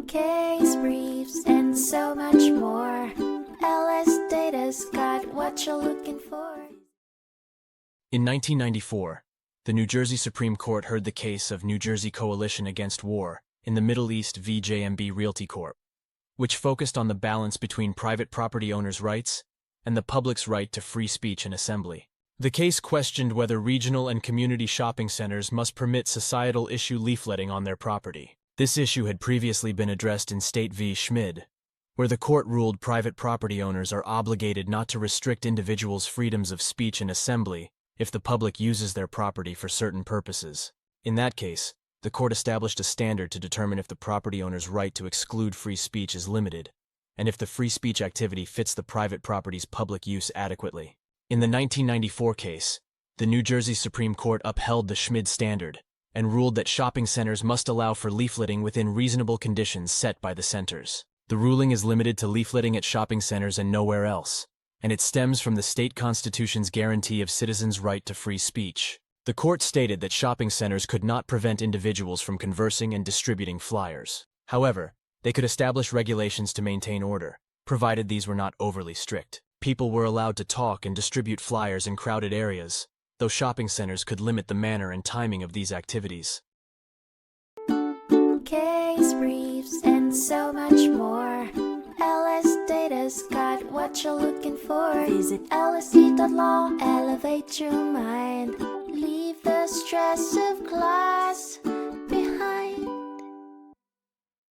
case briefs, and so much more. LSData's got what you're looking for. In 1994, the New Jersey Supreme Court heard the case of New Jersey Coalition Against War in the Middle East v. J.M.B. Realty Corp, which focused on the balance between private property owners' rights and the public's right to free speech and assembly. The case questioned whether regional and community shopping centers must permit societal issue leafletting on their property. This issue had previously been addressed in State v. Schmid, where the court ruled private property owners are obligated not to restrict individuals' freedoms of speech and assembly if the public uses their property for certain purposes. In that case, the court established a standard to determine if the property owner's right to exclude free speech is limited, and if the free speech activity fits the private property's public use adequately. In the 1994 case, the New Jersey Supreme Court upheld the Schmid standard and ruled that shopping centers must allow for leafletting within reasonable conditions set by the centers. The ruling is limited to leafletting at shopping centers and nowhere else, and it stems from the state constitution's guarantee of citizens' right to free speech. The court stated that shopping centers could not prevent individuals from conversing and distributing flyers. However, they could establish regulations to maintain order, provided these were not overly strict. People were allowed to talk and distribute flyers in crowded areas, though shopping centers could limit the manner and timing of these activities. Case briefs, and so much more. LSData's got what you're looking for. Visit lsd.law, elevate your mind. Leave the stress of class.